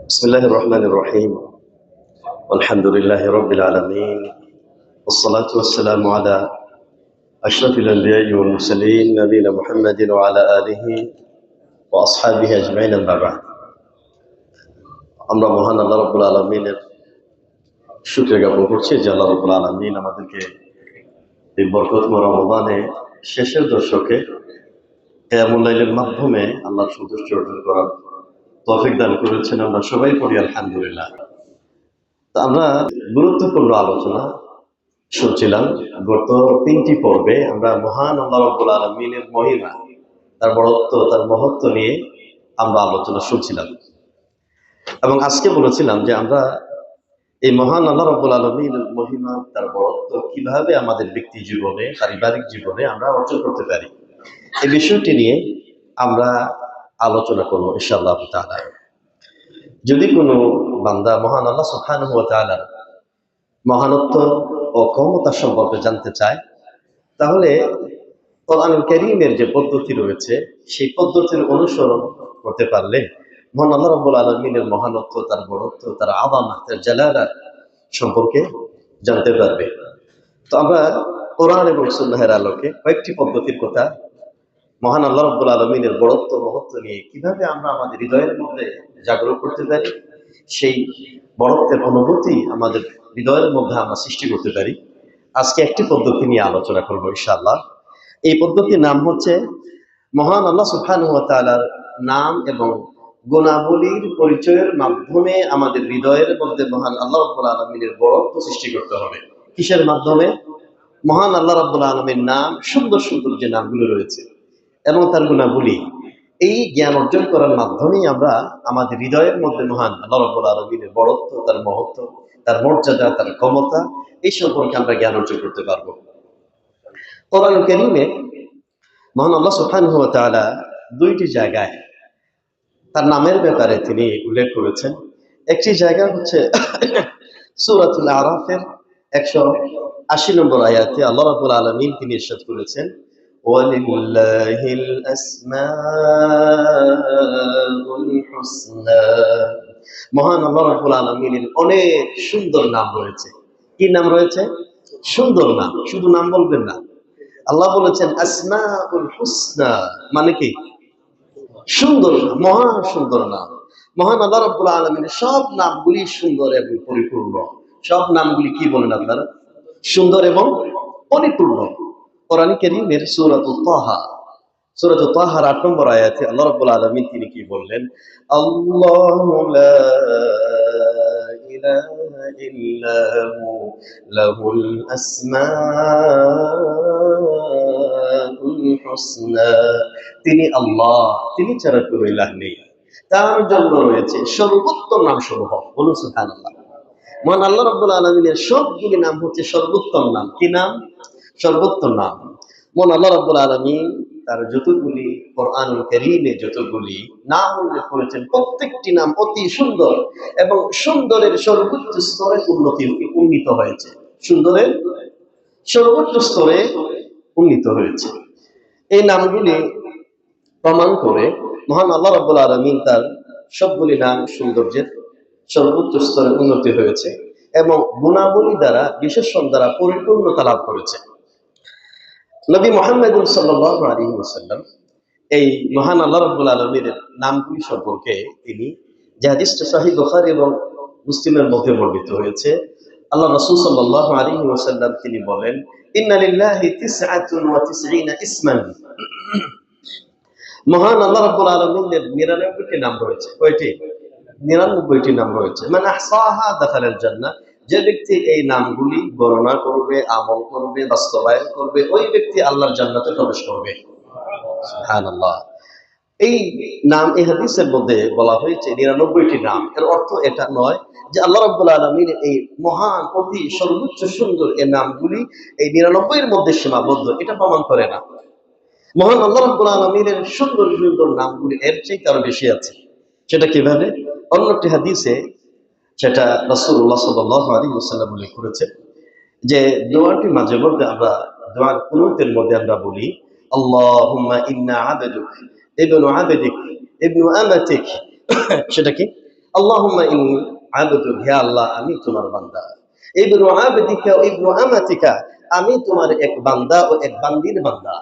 بسم الله الرحمن الرحيم والحمد لله رب العالمين والصلاة والسلام على أشرف الأنبياء والمرسلين نبينا محمد وعلى آله وأصحابه أجمعين أما بعد আমরা মহান আল্লাহ রাব্বুল আলামিনের শুকরিয়া জ্ঞাপন করছি যে আল্লাহ রাব্বুল আলামিন আমাদেরকে এই বরকতময় রমজানে শেষের দশকে কিয়ামুল লাইলের মাধ্যমে আল্লাহর সন্তুষ্টি অর্জন করার তৌফিক দান করেছেন। আমরা সবাই পড়ি আলহামদুলিল্লাহ। আমরা গুরুত্বপূর্ণ আলোচনা শুনছিলাম। গত 3টি পর্বে আমরা মহান আল্লাহ রাব্বুল আলামিনের মহিমা, তার বড়ত্ব, তার মহত্ব নিয়ে আমরা আলোচনা শুনছিলাম এবং আজকে বলেছিলাম যে আমরা এই মহান আল্লাহ রাব্বুল আলামিনের মহিমা, তার বড়ত্ব কিভাবে আমাদের ব্যক্তি জীবনে, পারিবারিক জীবনে আমরা অর্জন করতে পারি, এই বিষয়টি নিয়ে আমরা আলোচনা করব ইনশাআল্লাহ তাআলা। যদি কোনো বান্দা মহান আল্লাহ সুবহানাহু ওয়া তাআলার মহানত্ব ও ক্ষমতা সম্পর্কে জানতে চায়, তাহলে কোরআনুল কারীমের যে পদ্ধতি রয়েছে সেই পদ্ধতির অনুসরণ করতে পারলে মহান আল্লাহ রাব্বুল আলামিনের মহানত্ব, তার বড়ত্ব, তার আযামা, তার জালালা সম্পর্কে জানতে পারবে। তো আমরা কোরআন এবং সুন্নাহের আলোকে কয়েকটি পদ্ধতির কথা, মহান আল্লাহ রাব্বুল আলামিনের বড়ত্ব, মহত্ব নিয়ে কিভাবে আমরা আমাদের হৃদয়ের মধ্যে জাগ্রত করতে পারি, সেই বড়ত্বের অনুভূতি আমাদের হৃদয়ের মধ্যে আমরা সৃষ্টি করতে পারি, আজকে একটি পদ্ধতি নিয়ে আলোচনা করবো ইনশাআল্লাহ। এই পদ্ধতির নাম হচ্ছে মহান আল্লাহ সুবহানাহু ওয়া তাআলার নাম এবং গুণাবলীর পরিচয়ের মাধ্যমে আমাদের হৃদয়ের মধ্যে মহান আল্লাহ রাব্বুল আলামিনের বড়ত্ব সৃষ্টি করতে হবে। কিসের মাধ্যমে? মহান আল্লাহ রাব্বুল আলামিনের নাম, সুন্দর সুন্দর যে নামগুলো রয়েছে এবং তার গুণাবলী, এই জ্ঞান অর্জন করার মাধ্যমেই আমরা আমাদের হৃদয়ের মধ্যে মহান আল্লাহ রাব্বুল আলামিনের বড়ত্ব, তার মহত্ব, তার মর্যাদা, তার ক্ষমতা, এই সম্পর্কে আমরা জ্ঞান অর্জন করতে পারবো। কোরআনুল কারীমে মহান আল্লাহ সুবহানাহু ওয়া তাআলা 2টি জায়গায় তার নামের ব্যাপারে তিনি উল্লেখ করেছেন। একটি জায়গা হচ্ছে সূরাতুল আরাফের 180 নম্বর আয়াতে আল্লাহ রাব্বুল আলামিন তিনি ইরশাদ করেছেন, ওয়ালিল্লাহিল আসমাউল হুসনা। মহান আল্লাহ রাব্বুল আলামিনের অনেক সুন্দর নাম রয়েছে। কি নাম রয়েছে? সুন্দর নাম। শুধু নাম বলবেন না, আল্লাহ বলেছেন আসমাউল হুসনা, মানে কি? সুন্দর নাম, মহা সুন্দর নাম। মহান আল্লাহ রাব্বুল আলামিনের সব নামগুলি সুন্দর এবং পরিপূর্ণ। সব নামগুলি কি বলেন আপনারা? সুন্দর এবং পরিপূর্ণ। কোরআন কারীমের সূরাতুত তাহার 8 নম্বর আয়াতে আল্লাহ রাব্বুল আলামিন তিনি কি বললেন? আল্লাহু লা ইলাহা ইল্লাহু লাহুল আসমাউল হুসনা। তিনি আল্লাহ, তিনি ছাড়া কোনো ইলাহ নেই, তার জন্য রয়েছে সর্বোত্তম নাম সমূহ। বলুন সুবহানাল্লাহ। মহান আল্লাহ রাব্বুল আলামিনের সবগুলি নাম হচ্ছে সর্বোত্তম নাম। কি নাম? সর্বোত্তম নাম। মহান আল্লাহ রাব্বুল আলামিন তার যতগুলি কোরআনুল কারীমে যতগুলি নাম উল্লেখ করেছেন, প্রত্যেকটি নাম অতি সুন্দর এবং সুন্দরের সর্বোচ্চ স্তরে উন্নীত হয়েছে। সুন্দরের সর্বোচ্চ স্তরে উন্নীত হয়েছে। এই নামগুলি প্রমাণ করে মহান আল্লাহ রাব্বুল আলামিন তার সবগুলি নাম সৌন্দর্যের সর্বোচ্চ স্তরে উন্নতি হয়েছে এবং গুণাবলী দ্বারা, বিশেষণ দ্বারা পরিপূর্ণতা লাভ করেছে। নবী মুহাম্মদ সাল্লাল্লাহু আলাইহি ওয়াসাল্লাম এই মহান আল্লাহ রাব্বুল আলামিনের নামগুলি সম্পর্কে তিনি, যে হাদিসটি সহিহ বুখারী এবং মুসলিমের মধ্যে বর্ণিত হয়েছে, আল্লাহ রাসূল সাল্লাল্লাহু আলাইহি ওয়াসাল্লাম তিনি বলেন, ইন্না লিল্লাহি 99 ইসমান। মহান আল্লাহ রাব্বুল আলামিনের 99টি নাম রয়েছে। কয়টি? 99টি নাম রয়েছে। মান আহসাহা দাখালাল জান্নাহ। যে ব্যক্তি এই নামগুলি গণনা করবে, আমল করবে, বাস্তবায়ন করবে, ওই ব্যক্তি আল্লাহর জান্নাতে প্রবেশ করবে। সুবহানাল্লাহ। এই নাম, এই হাদিসের মধ্যে বলা হয়েছে 99টি নাম। এর অর্থ এটা নয় যে আল্লাহ রাব্বুল আলামিন এই মহান, অতি সর্বোচ্চ সুন্দর এই নামগুলি এই 99 এর মধ্যে সীমাবদ্ধ, এটা প্রমাণ করে না। মহান আল্লাহ রাব্বুল আলামিনের সুন্দর সুন্দর নামগুলি এর চেয়ে আরো বেশি আছে। সেটা কিভাবে? অন্য একটি হাদিসে সেটা রাসূলুল্লাহ সাল্লাল্লাহু আলাইহি ওয়াসাল্লাম উল্লেখ করেছেন যে দোয়াটি মাঝে মধ্যে আমরা দোয়ার কুনুতের মধ্যে আমরা বলি, আল্লাহুম্মা ইন্না আবদুক ইবনু আবদিক ইবনু আমাতিক। সেটা কি? আল্লাহুম্মা ইন্নী আবদুক, হে আল্লাহ আমি তোমার বান্দা, ইবনু আবদিকা ও ইবনু আমাতিকা, আমি তোমার এক বান্দা ও এক বান্দির বান্দা,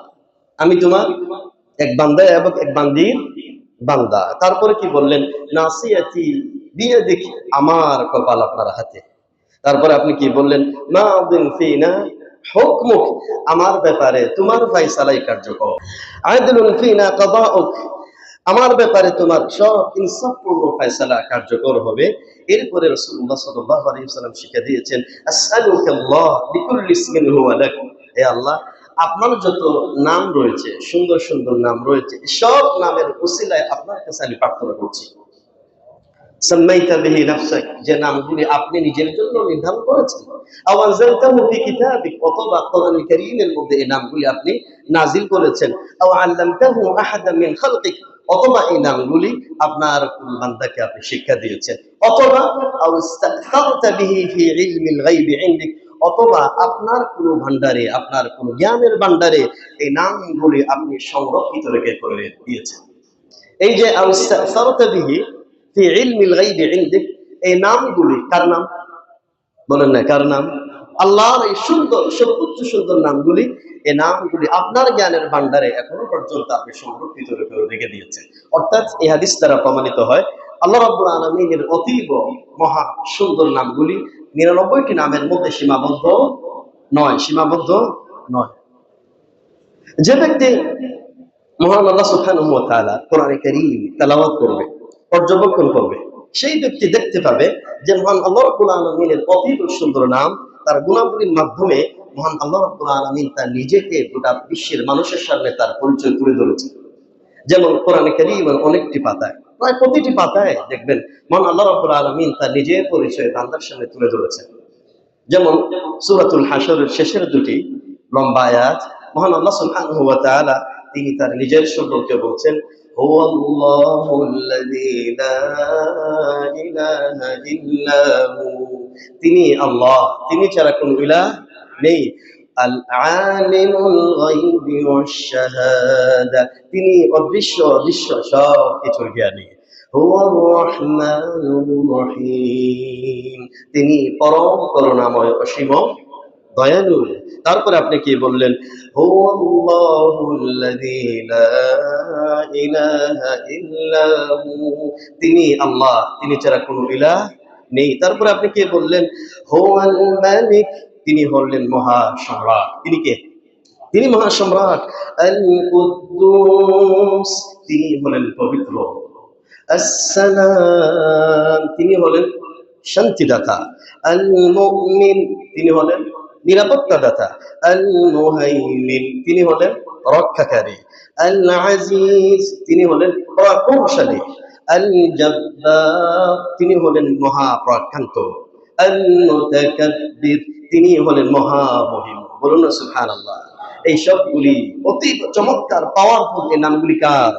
আমি তোমার এক বান্দা এবং এক বান্দির বান্দা। তারপরে কি বললেন? নাসিয়াতি বিয়াদিক, আমার কপাল আপনার হাতে। তারপরে আপনি কি বললেন? মাদিন ফিনা হুকমুক, আমার ব্যাপারে তোমার ফয়সালাই কার্যকর। আদলুন ফিনা কাদাউক, আমার ব্যাপারে তোমার সব ইনসাফপূর্ণ ফয়সালা কার্যকর হবে। এরপরে রাসূলুল্লাহ সাল্লাল্লাহু আলাইহি ওয়াসাল্লাম শিক্ষা দিয়েছেন, আসআলুকাল্লাহ বিকুল্লি ইসমিন হুয়া লাক, হে আল্লাহ আপনার যত নাম রয়েছে, সুন্দর সুন্দর নাম রয়েছে, সব নামের উসিলায় আপনার কাছে আমি প্রার্থনা করছি। সাম্মাইতা বিহি নাফসাক, যে নামগুলি আপনি নিজের জন্য নির্ধারণ করেছেন, আও আনজালতাহু ফি কিতাবিক, অথবা কোরআনুল কারীমের মধ্যে এই নামগুলি আপনি নাজিল করেছেন, আও আল্লামতাহু আহাদাম মিন খালকিক, অথবা এই নামগুলি আপনার কোন বান্দাকে আপনি শিক্ষা দিয়েছেন, অথবা আও ইস্তাগফারতা বিহি ফি ইলমিল গায়বি ইনদিক, অথবা আপনার কোন ভান্ডারে, আপনার কোন জ্ঞানের ভান্ডারে এই নামগুলি আপনি সংরক্ষিত রেখে করে দিয়েছেন। এই যে আও ইস্তাগফারতা বিহি ফি ইলমিল গায়বি ইনদিক, এই নামগুলি কার নাম? বলেন না কার নাম? আল্লাহর এই সুন্দর সর্বোচ্চ সুন্দর নামগুলি, এই নামগুলি আপনার জ্ঞানের ভান্ডারে এখনো পর্যন্ত আপনি সংরক্ষিত রেখে দিয়েছেন। অর্থাৎ এই হাদিস দ্বারা প্রমাণিত হয় আল্লাহ রাব্বুল আলামিনের অতীব মহা সুন্দর নামগুলি 99টি নামের মধ্যে সীমাবদ্ধ নয়, সীমাবদ্ধ নয়। যে ব্যক্তি মহান আল্লাহ সুবহানাহু ওয়া তাআলা কোরআনে কারীম তেলাওয়াত করবে, পর্যবেক্ষণ করবে, সেই ব্যক্তি দেখতে পাবে যে মহান আল্লাহ রাব্বুল আলামিনের অতীব সুন্দর নাম, তার গুণাবলীর মাধ্যমে মহান আল্লাহ রাব্বুল আলামিন তার নিজেকে গোটা বিশ্বের মানুষের সামনে তার পরিচয় তুলে ধরেছে। যেমন কোরআনে কারীমের অনেকটি পাতায়, প্রায় প্রতিটি পাতায় দেখবেন মহান আল্লাহ রাব্বুল আলামিন তার নিজের পরিচয় বান্দার সামনে তুলে ধরেছেন। যেমন সূরাতুল হাশরের শেষের দুটি লম্বা আয়াত, মহান আল্লাহ সুবহানাহু ওয়া তাআলা তিনি তার নিজের সম্পর্কে বলছেন, হুয়াল্লাহুল্লাযী লা ইলাহা ইল্লা হু, তিনি আল্লাহ, তিনি ছাড়া কোনো ইলাহ নেই। আল আলিমুল গায়বি ওয়াশ শাহাদা, তিনি অদৃশ্য অদৃশ্য সব কিছুর জ্ঞানী। হুয়ার রহমানুর রহিম, তিনি পরম করুণাময় অসীম দয়ালু। তারপরে আপনি কি বললেন? হুয়াল্লাহুল্লাযী লা ইলাহা ইল্লা হু, তিনি আল্লাহ, তিনি ছাড়া কোনো ইলাহ নেই। তারপরে আপনি কি বললেন? হুয়াল মালিক, তিনি হলেন মহা সম্রাট। তিনি কে? তিনি মহা সম্রাট। আল কুদ্দুস, তিনি হলেন পবিত্র। আসসালাম, তিনি হলেন শান্তিদাতা। আল মুমিন, তিনি হলেন নিরাপত্তাদাতা। আল মুহাইমিন, তিনি হলেন রক্ষাকারী। আল আজিজ, তিনি হলেন পরাক্রমশালী। আল জব্বার, তিনি হলেন মহাপ্রজ্ঞান্ত। আল মুতাকাব্বির, তিনি হলেন মহামহিম। বলুন না সুবহানাল্লাহ। এই সবগুলি অতি চমৎকার পাওয়ারফুল এই নামগুলি কার?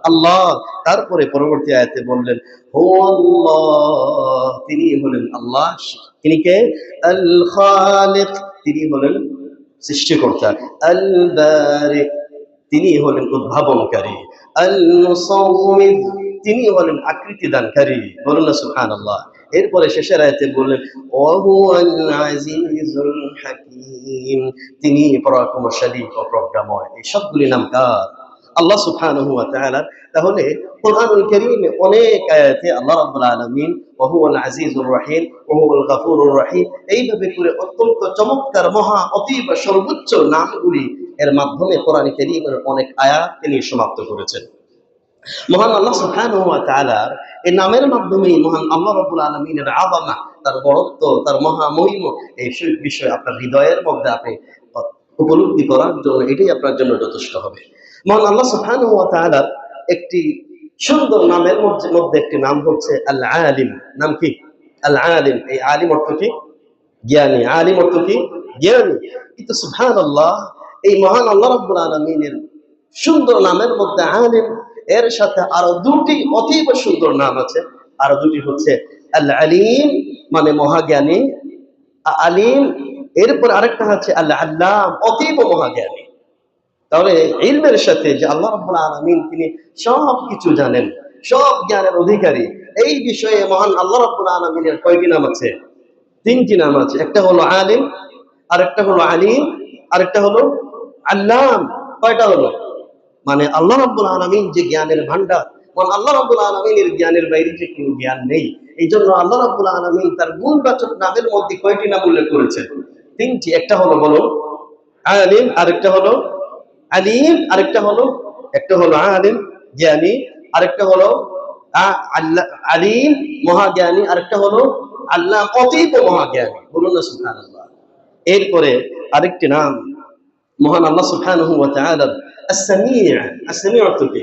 আল্লাহ। তারপরে পরবর্তী আয়াতে বললেন হু আল্লাহ, তিনি হলেন আল্লাহ। তিনি কে? আল খালিক, তিনি হলেন সৃষ্টিকর্তা। আল বারিক, তিনি হলেন উদ্ভাবনকারী। আল মুসাউমিদ, তিনি হলেন আকৃতি দানকারী। বলুন না সুবহানাল্লাহ। এরপরে শেষের আয়াতে বললেন ওয়াহুয়াল আজিজুল হাকীম, তিনি পরাক্রমশালী ও প্রজ্ঞাময়। এই সবগুলি নাম কার? আল্লাহ সুবহানাহু ওয়া তাআলা। তাহলে কোরআনুল কারীমে অনেক আয়াতে আল্লাহ রাব্বুল আলামিন ওয়াহুয়াল আজিজুর রহিম, ওয়াহুয়াল গফুরুর রহিম, এইভাবে করে অত্যন্ত চমৎকার মহা অতীব সর্বোচ্চ নামগুলি এর মাধ্যমে কোরআন কারীমের অনেক আয়াত তিনি সমাপ্ত করেছেন। মহান আল্লাহ সুবহানাহু ওয়া তাআলার এই নামের মাধ্যমেই মহান আল্লাহ রাব্বুল আলামিনের আযামা, তার বড়ত্ব, তার মহা মহিমা, এই বিষয় আপনার হৃদয়ের মধ্যে আপনি উপলব্ধি করার জন্য এটাই আপনার জন্য যথেষ্ট হবে। মহান আল্লাহ সুবহানাহু ওয়া তাআলার একটি সুন্দর নামের মধ্যে একটি নাম হচ্ছে আল আলিম। নাম কি? আল আলিম। এই আলিম অর্থ কি? জ্ঞানী। আলিম অর্থ কি? জ্ঞানী। কিন্তু সুবহানাল্লাহ, এই মহান আল্লাহ রাব্বুল আলামিনের সুন্দর নামের মধ্যে আলিম, এর সাথে আরো দুটি অতীব সুন্দর নাম আছে। আরো দুটি হচ্ছে আল আলিম, মানে মহাজ্ঞানী, আলিম। এরপর আরেকটা হচ্ছে আল আল্লাম, অতীব মহাজ্ঞানী। তাহলে ইলমের সাথে যে আল্লাহ রাব্বুল আলামিন তিনি সব কিছু জানেন, সব জ্ঞানের অধিকারী। এই বিষয়ে মহান আল্লাহ রাব্বুল আলামিনের কয়টি নাম আছে? তিনটি নাম আছে। একটা হলো আলিম, আরেকটা হলো আলিম, আরেকটা হলো আল্লাম। কয়টা হলো? মানে আল্লাহ রাব্বুল আলামিন যে জ্ঞানের ভান্ডার, মানে আল্লাহ রাব্বুল আলামিনের জ্ঞানের বাইরে যে কোনো জ্ঞান নেই। এই জন্য আল্লাহ রাব্বুল আলামিন তার গুণবাচক নামের মধ্যে কয়টি নাম উল্লেখ করেছেন? তিনটি। একটা হলো বলো আলিম, আরেকটা হলো আলিম, আরেকটা হলো একটা হলো আলিম জ্ঞানী, আরেকটা হলো আল্লাহ আলিম মহাজ্ঞানী, আরেকটা হলো আল্লাহ অতীব মহাজ্ঞানী। বলুন না সুবহানাল্লাহ। এরপরে আরেকটি নাম মহান আল্লাহ সুবহানাহু ওয়া তাআলা আস-সামি'। আস-সামি' অর্থ কি?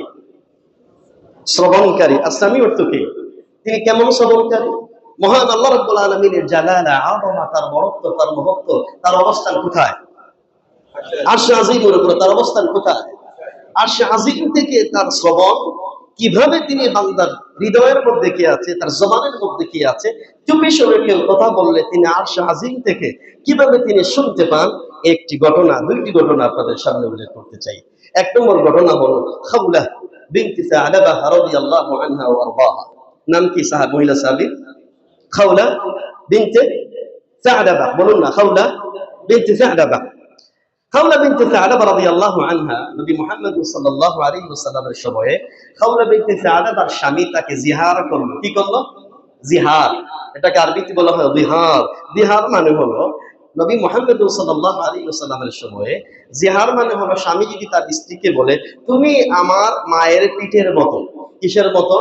শ্রবণকারী। আস-সামি' অর্থ কি? তিনি কেমন শ্রবণকারী? মহান আল্লাহ রাব্বুল আলামিনের জালালা, আযমা, তার বড়ত্ব, তার মহত্ব, তার অবস্থান কোথায়? আরশে আজিমের উপরে। তার অবস্থান কোথায়? আরশে আজিম থেকে তার শ্রবণ। কিভাবে তিনি বান্দার হৃদয়ের মধ্যে কি আছে, তার জবানের মধ্যে কি আছে, চুপি সরে কেউ কথা বললে তিনি আরশে আজিম থেকে কিভাবে তিনি শুনতে পান। একটি ঘটনা, দুইটি ঘটনা আপনাদের সামনে উল্লেখ করতে চাই। এক নম্বর ঘটনা হলো খাউলা বিনতে সা'লাবা রাদিয়াল্লাহু আনহা ওয়া আরদাহা। নাম কি মহিলা সাহাবী? খাউলা বিনতে সা'লাবা। বলুন না, খাউলা বিনতে সা'লাবা। খাউলা বিনতে সা'লাবা রাদিয়াল্লাহু আনহা, নবী মুহাম্মদ সাল্লাল্লাহু আলাইহি ওয়াসাল্লামের সময়ে খাউলা বিনতে সা'লাবার স্বামী তাকে জিহার করলো। কি করলো? জিহার। এটাকে আরবিতে বলা হয় বিহার। বিহার মানে হলো নবী মুহাম্মদ সাল্লাল্লাহু আলাইহি ওয়াসাল্লামের সময়ে জিহার মানে হলো স্বামী যদি তার স্ত্রীকে বলে, তুমি আমার মায়ের পিঠের মতো। কিসের মতো?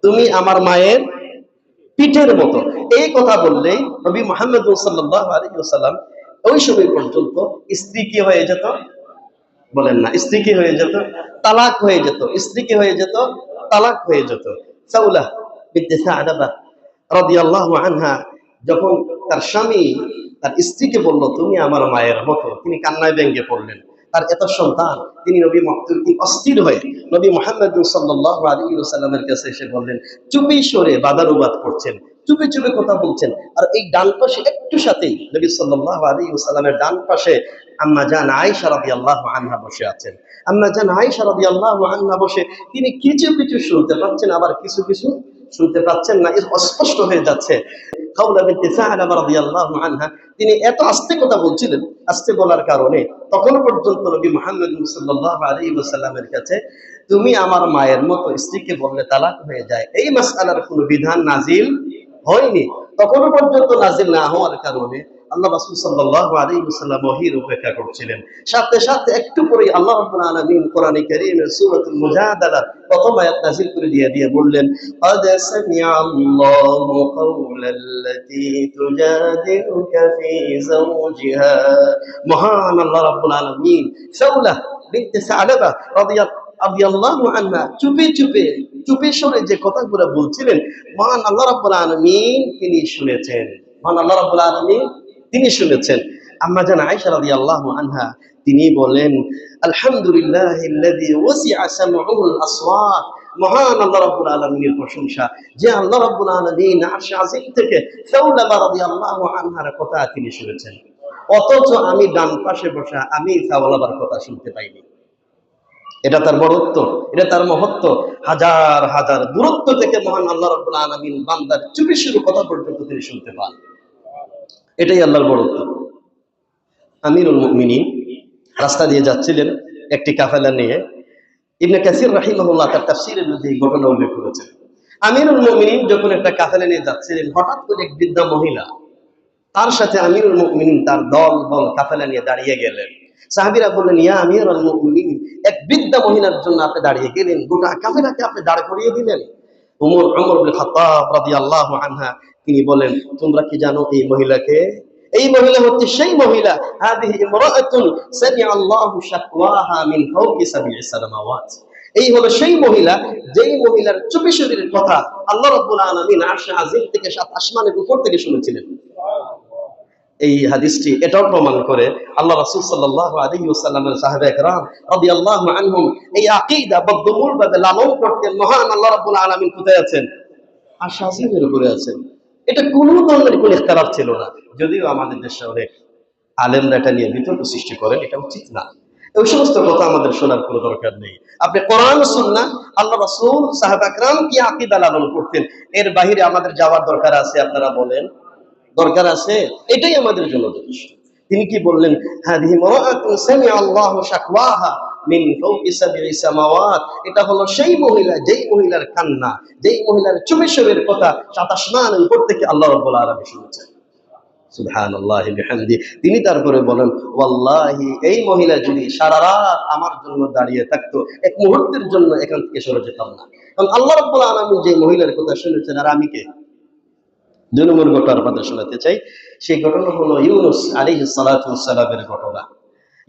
তুমি আমার মায়ের পিঠের মতো। এই কথা বললেই নবী মুহাম্মদ সাল্লাল্লাহু আলাইহি ওয়াসাল্লাম ওই সময় পর্যন্ত স্ত্রী কি হয়ে যেত? বলেন না, স্ত্রী কি হয়ে যেত? তালাক হয়ে যেত। স্ত্রী কি হয়ে যেত? তালাক হয়ে যেত। সাউলা বিনতে সা'লাবা রাদিয়াল্লাহু আনহা যখন তার স্বামী তার স্ত্রীকে বলল, তুমি আমার মায়ের মতো, তিনি কান্নায় ভেঙে পড়লেন। তার এত সন্তান, তিনি অস্থির হয়ে নবী মুহাম্মদ সাল্লাল্লাহু আলাইহি ওয়াসাল্লামের কাছে এসে বললেন, চুপি সরে বাদানুবাদ করছেন, চুপি চুপি কথা বলছেন। আর এই ডান পাশে একটু সাথেই নবী সাল্লাল্লাহু আলাইহি ওয়াসাল্লামের ডান পাশে আম্মা জান আয়েশা রাদিয়াল্লাহু আনহা বসে আছেন। আম্মা জান আয়েশা রাদিয়াল্লাহু আনহা বসে তিনি কিছু কিছু শুনতে পাচ্ছেন, আবার কিছু কিছু শুনতে পাচ্ছেন না। অস্পষ্ট হয়ে যাচ্ছে। খাউলা বিনতে সা'লাবা রাদিয়াল্লাহু আনহা তিনি এত আস্তে কথা বলছিলেন, আস্তে বলার কারণে তখনও পর্যন্ত নবী মুহাম্মদ সাল্লাল্লাহু আলাইহি ওয়াসাল্লামের কাছে তুমি আমার মায়ের মতো স্ত্রীকে বললে তালাক হয়ে যায়, এই মাসআলার কোনো বিধান নাজিল হয়নি। তখনও পর্যন্ত নাজিল না হওয়ার কারণে আল্লাহ রাসূল সাল্লাল্লাহু আলাইহি ওয়াসাল্লাম ওহীর অপেক্ষা করছিলেন। সাথে সাথে একটু পরেই আল্লাহ রাব্বুল আলামিন কোরআনে কারীমের সূরাতুল মুজাদালা প্রথম আয়াত নাযিল করে দিয়ে বললেন, قد سمع الله قول التي تجادلك في زوجها। মহান আল্লাহ রাব্বুল আলামিন সাউলা বিনতে সা'লাবা রাদিয়াল্লাহু আনহা চুপে সরে যে কথাগুলো বলছিলেন, মহান আল্লাহ রাব্বুল আলামিন তিনি শুনেছেন। মহান আল্লাহ রাব্বুল আলামিন তিনি শুনেছেন। আম্মা জান আয়েশা রাদিয়াল্লাহু আনহা তিনি বলেন, আলহামদুলিল্লাহিল্লাযী ওয়াসি'a সামউল আসওয়াত। মহান আল্লাহ রাব্বুল আলামিনের প্রশংসা যে আল্লাহ রাব্বুল আলামিন আরশে আজিম থেকে সাউলাবা রাদিয়াল্লাহু আনহার কথা তিনি শুনেছেন, অথচ আমি ডান পাশে বসা আমি সাউলাবার কথা শুনতে পাইনি। এটা তার বড়ত্ব, এটা তার মহত্ব। হাজার হাজার দূরত্ব থেকে মহান আল্লাহ রাব্বুল আলামিন বান্দার চুপি শুরু কথা পর্যন্ত তিনি শুনতে পান। এটাই আল্লাহর বড়ত্ব। আমিরুল মুমিনিন রাস্তা দিয়ে যাচ্ছিলেন একটি কাফেলা নিয়ে। ইবনে কাসির রাহিমাহুল্লাহ তার তাফসীরের মধ্যে এই ঘটনা উল্লেখ করেছেন। আমিরুল মুমিনিন যখন একটা কাফেলা নিয়ে যাচ্ছিলেন, হঠাৎ করে এক বৃদ্ধা মহিলা তার সাথে আমিরুল মুমিনিন তার দল কাফেলা নিয়ে দাঁড়িয়ে গেলেন। সাহাবীরা বললেন, ইয়া আমিরুল মুমিনিন, এক বৃদ্ধা মহিলার জন্য আপনি দাঁড়িয়ে গেলেন, গোটা কাফেলাকে আপনি দাঁড় করিয়ে দিলেন। ওমর ইবনে খাত্তাব রাদিয়াল্লাহু আনহা তিনি বলেন, তোমরা কি জানো এই মহিলাকে? এই মহিলা হচ্ছে সেই মহিলা, হাদিহি ইমরাআতুন সামি'a আল্লাহু শাকওয়াহা মিন ফাওকি সাব'i সামাওয়াত। এই হলো সেই মহিলা, যেই মহিলার চুপি চুপির কথা আল্লাহ রাব্বুল আলামিন আরশে আজিম থেকে সাত আসমানের উপর থেকে শুনেছিলেন। এই হাদিসটি এটাও প্রমাণ করে আল্লাহ রাসূল সাল্লাল্লাহু আলাইহি ওয়াসাল্লামের সাহাবায়ে কেরাম রাদিয়াল্লাহু আনহুম এই আকীদা বদ্ধমূলভাবে লালন করতেন। মহান আল্লাহ রাব্বুল আলামিন কোথায় আছেন? আরশে আজিমের উপরে আছেন। এটা কোনো ধরনের কোনো ইখতিলাফ ছিল না। যদিও আমাদের দেশে অনেক আলেমরা এটা নিয়ে বিতর্ক সৃষ্টি করেন, এটা উচিত না। ওই সমস্ত কথা আমাদের শোনার কোনো দরকার নেই। আপনি কোরআন সুন্নাহ, আল্লাহ রাসূল, সাহাবা کرام কি আকীদা লালন করতেন, এর বাইরে আমাদের যাওয়ার দরকার আছে? আপনারা বলেন, দরকার আছে? এটাই আমাদের জন্য যথেষ্ট। তিনি কি বললেন? হাদিহি মারাআতুন সামিআ আল্লাহু শাকওয়াহা মিন ফাওকি সাবঈ সামাওয়াত। এটা হলো সেই মহিলা, যেই মহিলার কান্না, যেই মহিলার চুপিচুপির কথা ৭ আসমানের উপর থেকে আল্লাহ রাব্বুল আলামিন শুনেছেন। সুবহানাল্লাহি বিহামদি। তিনি তারপরে বলেন, ওয়াল্লাহি, এই মহিলা যদি সারা রাত আমার জন্য দাঁড়িয়ে থাকতো, এক মুহূর্তের জন্য এখান থেকে সরে যেতাম না। কারণ আল্লাহ রাব্বুল আলামিন যে মহিলার কথা শুনেছেন, আর আমি কে? ২ নম্বর ঘটনা আপনাদের শোনাতে চাই। সেই ঘটনা হলো ইউনুস আলাইহিস সালাতু ওয়াস সালামের ঘটনা।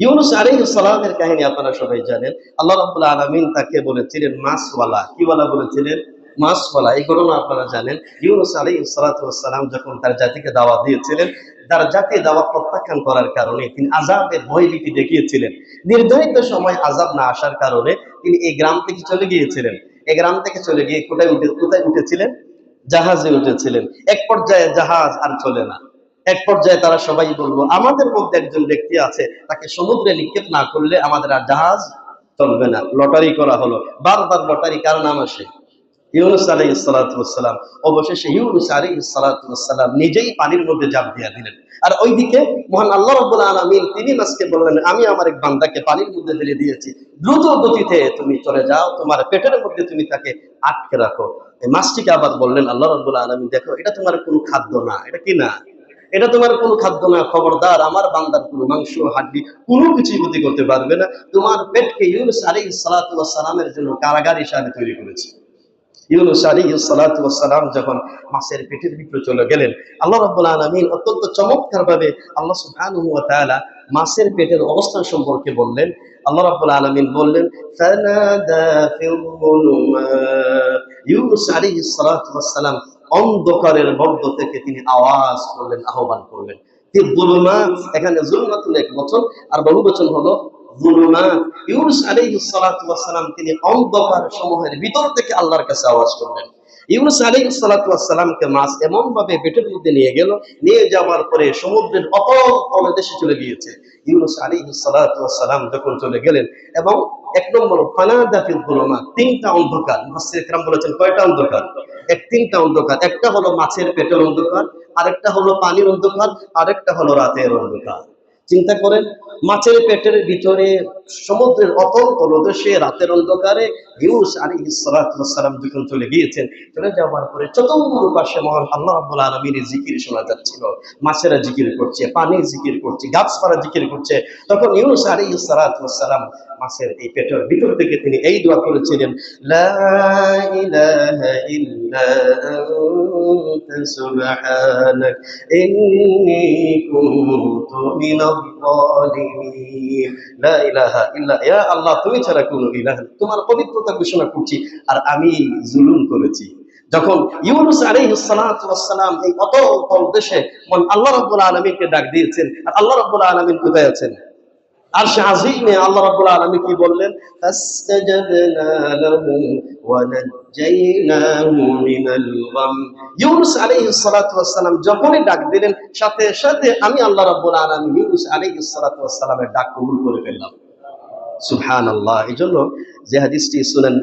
ইউনুস আলাইহিস সালামের কাহিনী আপনারা সবাই জানেন। আল্লাহ রাব্বুল আলামিন তাকে বলেছিলেন মাছওয়ালা। কি বলা বলেছিলেন? মাছওয়ালা। এই ঘটনা আপনারা জানেন। ইউনুস আলাইহিস সালাতু ওয়াস সালাম যখন তার জাতিকে দাওয়াত দিয়েছিলেন, তার জাতি দাওয়াত প্রত্যাখ্যান করার কারণে তিনি আযাবের ভয়ভীতি দেখিয়েছিলেন। নির্ধারিত সময় আযাব না আসার কারণে তিনি এই গ্রাম থেকে চলে গিয়েছিলেন। এই গ্রাম থেকে চলে গিয়ে কোথায় উঠেছিলেন? জাহাজে উঠেছিলেন। এক পর্যায়ে জাহাজ আর চলে না। এক পর্যায়ে তারা সবাই বলল, আমাদের মধ্যে একজন ব্যক্তি আছে, তাকে সমুদ্রে নিক্ষেপ না করলে আমাদের আর জাহাজ চলবে না। লটারি করা হলো, বারবার লটারি, কার নাম আসে? ইউনুস আলাইহিস সালাতু ওয়াস সালাম। অবশেষে ইউনুস আলাইহিস সালাতু ওয়াস সালাম নিজেই পানির মধ্যে ঝাঁপ দিয়ে দিলেন। আর ওইদিকে মহান আল্লাহ রাব্বুল আলামিন তিনি মাছকে বললেন, আমি আমার এক বান্দাকে পানির মধ্যে ফেলে দিয়েছি, দ্রুত গতিতে তুমি চলে যাও, তোমার পেটের মধ্যে তুমি তাকে আটকে রাখো। এই মাছটিকে আবার বললেন আল্লাহ রাব্বুল আলামিন, দেখো, এটা তোমার কোনো খাদ্য না। এটা কি না? এটা তোমার কোনো খাদ্য না। খবরদার, আমার বান্দার কোনো মাংস, হাড্ডি কোনো কিছুই ক্ষতি করতে পারবে না। তোমার পেটকে ইউনুস আলাইহিস সালাতু ওয়াস সালামের জন্য কারাগার হিসাবে তৈরি করেছি। ইউনুস আলাইহিস সালাতু ওয়াস সালাম যখন মাছের পেটের ভিতরে চলে গেলেন, আল্লাহ রাব্বুল আলামিন অত্যন্ত চমৎকারভাবে আল্লাহ সুবহানাহু ওয়া তাআলা মাছের পেটের অবস্থান সম্পর্কে বললেন। আল্লাহ রাব্বুল আলামিন বললেন, ফানাদা ফিল যুলুমাত। ইউনুস আলাইহিস সালাতু ওয়াস সালাম অন্ধকারের মধ্য থেকে তিনি আওয়াজ করলেন, আহ্বান করলেন। ফিল যুলুমাত, এখানে যুলমাতুল এক বচন, আর বহু বচন হলো যুলুমাত। ইউনুস আলাইহিস সালাতু ওয়াস সালাম তিনি অন্ধকার সমূহের ভিতর থেকে আল্লাহর কাছে আওয়াজ করলেন। ইউনুস আলাইহিস সালাতু ওয়াস সালামকে মাছ এমন ভাবে পেটের মধ্যে নিয়ে গেল, নিয়ে যাওয়ার পরে সমুদ্রের অতল তলদেশে চলে গিয়েছে। ইউনুস আলাইহিস সালাতু ওয়াস সালাম যখন চলে গেলেন, এবং এক নম্বর ফানাদা ফিল যুলুমাত, তিনটা অন্ধকার। মুফাসসির کرام বলেছেন কয়টা অন্ধকার? তিনটা অন্ধকার। একটা হলো মাছের পেটের অন্ধকার, আরেকটা হলো পানির অন্ধকার, আরেকটা হলো রাতের অন্ধকার। চিন্তা করেন, মাছের পেটের ভিতরে সমুদ্রের অতল তলদেশে রাতের অন্ধকারে ইউনুস আলাইহিস সালাতু ওয়াস সালাম যখন চলে গিয়েছেন, চলে যাওয়ার পরে চতুর্পাশে মহান আল্লাহ রাব্বুল আলামিনের জিকির শোনা যাচ্ছিল। মাছেরা জিকির করছে, পানি জিকির করছে, গাছপালা জিকির করছে। তখন ইউনুস আলাইহিস সালাতু ওয়াস সালাম মাছের এই পেটের ভিতর থেকে তিনি এই দোয়া করেছিলেন, লা ইলাহা ইল্লা আনতা সুবহানাক ইন্নী কুনতু মিনাল যালিমিন। লা ইলাহা ইল্লা, ইয়া আল্লাহ, তুমি ছাড়া কোনো ইলাহ, তোমার পবিত্রতা ঘোষণা করছি, আর আমি জুলুম করেছি। যখন ইউনুস আলাইহিস সালাতু ওয়াস সালাম এই অতল তলদেশে আল্লাহ রাব্বুল আলামিনকে ডাক দিয়েছেন, আর আল্লাহ রাব্বুল আলামিন কোথায় আছেন? আরশে আজিমে। আল্লাহ রাব্বুল আলামিন কি বললেন? ফাসতাজাবনা লাহু ওয়া নাজ্জাইনাহু মিনাল গাম। ইউনুস আলাইহিস সালাতু ওয়াস সালাম যখনই ডাক দিলেন, সাথে সাথে আমি আল্লাহ রাব্বুল আলামিন ইউনুস আলাইহিস সালাতু ওয়াস সালামের ডাক কবুল করে ফেললাম। সুবহানাল্লাহ। এজন্য যে হাদিসটি সুনান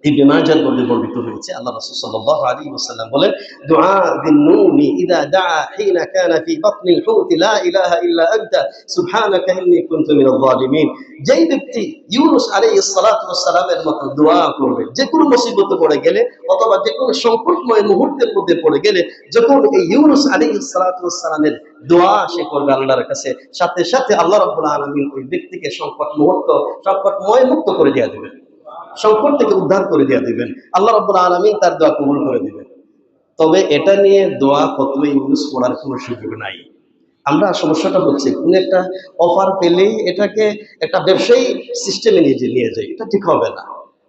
ইবনে মাজাহর মধ্যে বর্ণিত হয়েছে, আল্লাহ রাসূল সাল্লাল্লাহু আলাইহি ওয়াসাল্লাম বলেন, দুআ যিন্নুনি ইযা দাআ হিনা কানা ফি বাতনিল হুত লা ইলাহা ইল্লা আনতা সুবহানাকা ইন্নী কুনতু মিনাল যালিমিন। যেই ব্যক্তি ইউনুস আলাইহিস সালাতু ওয়াস সালামের মতো দোয়া করবে, যে কোনো মুসিবতে পড়ে গেলে অথবা যে কোনো সংকটময় মুহূর্তের মধ্যে পড়ে গেলে, যখন এই ইউনুস আলাইহিস সালাতু ওয়াস সালামের দোয়া সে করবে আল্লাহর কাছে, সাথে সাথে আল্লাহ রাব্বুল আলামিন ওই ব্যক্তিকে সংকটময় মুক্ত করে দিয়ে দিবেন, সংকট থেকে উদ্ধার করে দিয়ে দিবেন। আল্লাহ রাব্বুল আলামিন তার দোয়া কবুল করে দিবেন। তবে এটা নিয়ে দোয়া ফতোয়া ইউনুস পড়ার কোনো সুযোগ নাই। আমরা সমস্যাটা হচ্ছে, কোন একটা অফার পেলেই এটাকে একটা ব্যবসায়ী সিস্টেমে নিয়ে যাই, এটা ঠিক হবে না।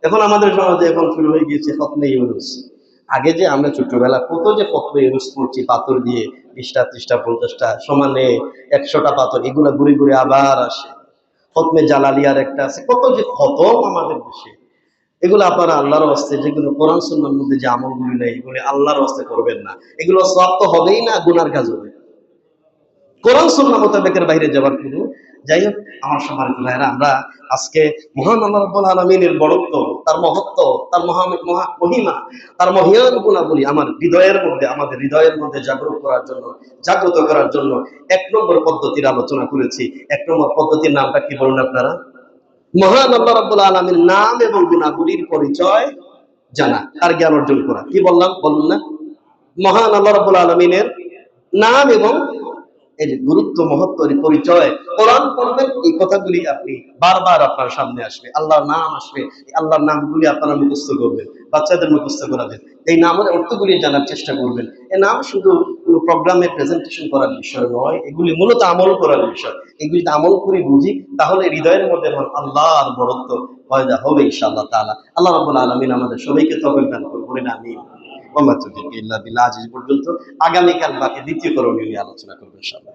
এখন আমাদের সমাজে এখন শুরু হয়ে গিয়েছে ফতোয়া ইউনুস। আগে যে আমরা ছোটবেলা কত যে ফতোয়া ইউনুস পড়ছি, পাথর দিয়ে 20টা 30টা 50টা সমানে 100টা পাথর, এগুলা ঘুরে ঘুরে আবার আসে। খতমে জালালিয়ার একটা আছে, কত যে খতম আমাদের দেশে। এগুলো আপনারা আল্লাহর ওয়াস্তে, যেগুলো কোরআন সুন্নাহর মধ্যে যে আমলগুলি নেই, এগুলো আল্লাহর ওয়াস্তে করবেন না। এগুলো সওয়াব তো হবেই না, গুনার কাজ হবে। কোরআন সুন্নাহ মোতাবেকের বাইরে যাওয়ার কোনো যাই হোক, আমার সম্মানিত ভাইয়েরা, আমরা আজকে মহান আল্লাহ রাব্বুল আলামিনের বড়ত্ব, তার মহত্ব, তার মহিমা, তার মহিয়ান গুণাবলী আমাদের হৃদয়ের মধ্যে জাগ্রত করার জন্য 1 নম্বর পদ্ধতির আলোচনা করেছি। 1 নম্বর পদ্ধতির নামটা কি বলুন আপনারা? মহান আল্লাহ রাব্বুল আলামিন নাম এবং গুণাবলীর পরিচয় জানা, তার জ্ঞান অর্জন করা। কি বললাম, বলুন না? মহান আল্লাহ রাব্বুল আলামিনের নাম এবং এর গুরুত্ব, মহত্ব, এর পরিচয়। কোরআন পড়বেন, এই কথাগুলি আপনি বারবার আপনার সামনে আসবে, আল্লাহর নাম আসবে, এই আল্লাহর নামগুলি আপনারা মুখস্থ করবেন, বাচ্চাদের মুখস্থ করাবেন, এই নামের অর্থগুলি জানার চেষ্টা করবেন। এই নাম শুধু কোনো প্রোগ্রামে প্রেজেন্টেশন করার বিষয় নয়, এগুলি মূলত আমল করার বিষয়। এগুলি আমল করে বুঝি, তাহলে হৃদয়ের মধ্যে আল্লাহর বড়ত্ব পয়দা হবে ইনশাআল্লাহ তাআলা। আল্লাহ রাব্বুল আলামিন আমাদের সবাইকে তৌফিক দান করুন, বলেন আমিন। ওয়া মা তাওফীক ইল্লা বিল্লাহ। আজ এই পর্যন্ত। আগামীকাল বাকি দ্বিতীয় করণীয় নিয়ে আলোচনা করবো ইনশাআল্লাহ।